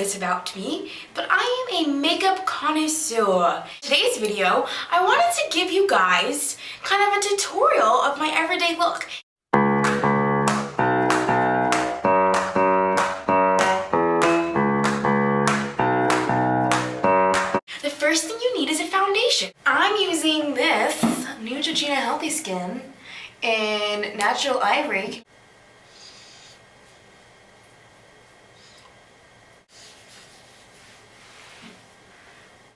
this about me, but I am a makeup connoisseur. In today's video, I wanted to give you guys kind of a tutorial of my everyday look. The first thing you need is a foundation. I'm using this Neutrogena Healthy Skin in Natural Ivory.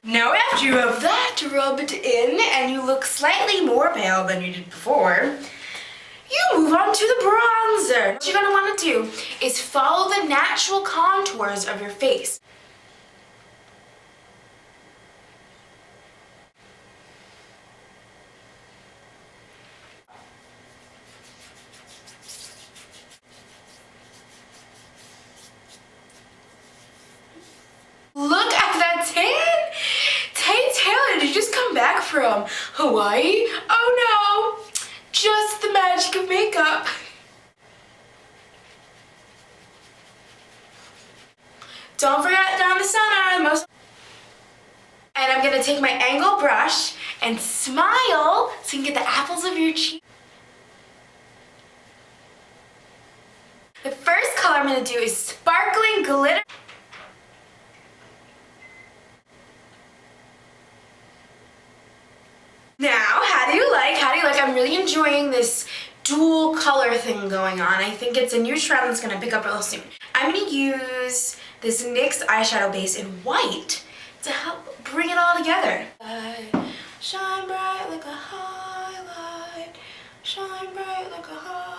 Now after you have that rubbed in and you look slightly more pale than you did before, you move on to the bronzer. What you're going to want to do is follow the natural contours of your face. Look at that tan! Taylor, did you just come back from Hawaii? Oh no! Just the magic of makeup. Don't forget down the center. And I'm gonna take my angle brush and smile so you can get the apples of your cheek. The first color I'm gonna do is Sparkling Glitter. Now, how do you like? I'm really enjoying this dual color thing going on. I think it's a new trend that's gonna pick up real soon. I'm gonna use this NYX eyeshadow base in white to help bring it all together. Shine bright like a highlight, shine bright like a highlight.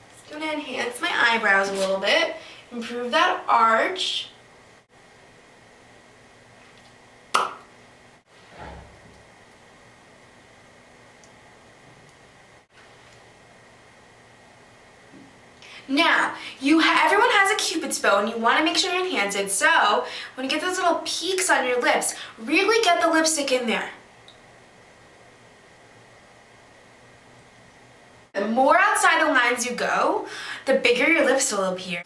Just gonna enhance my eyebrows a little bit, improve that arch. Now, everyone has a Cupid's bow and you want to make sure you enhance it, so when you get those little peaks on your lips, really get the lipstick in there. The more outside the lines you go, the bigger your lips will appear.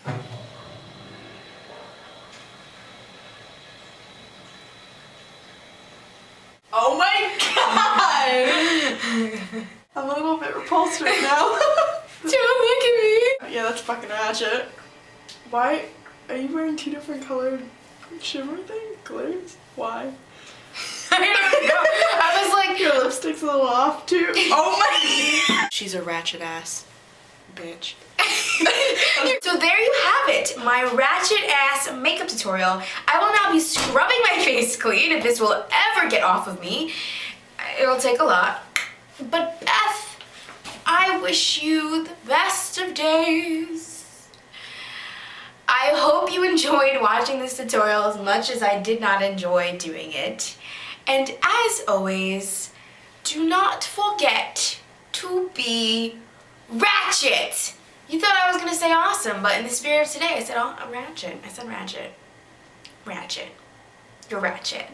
Oh my god! I'm a little bit repulsed right now. Don't look at me! Yeah, that's fucking Ratchet. Why are you wearing two different colored shimmer things? Glitters? Why? I don't know. I was like, your lipstick's a little off too. Oh my! She's a Ratchet ass bitch. So there you have it, my Ratchet ass makeup tutorial. I will now be scrubbing my face clean if this will ever get off of me. It'll take a lot. But Beth, I wish you the best of days. I hope you enjoyed watching this tutorial as much as I did not enjoy doing it. And as always, do not forget to be Ratchet. You thought I was going to say awesome, but in the spirit of today, I said, oh, I'm Ratchet. I said Ratchet. Ratchet. You're Ratchet.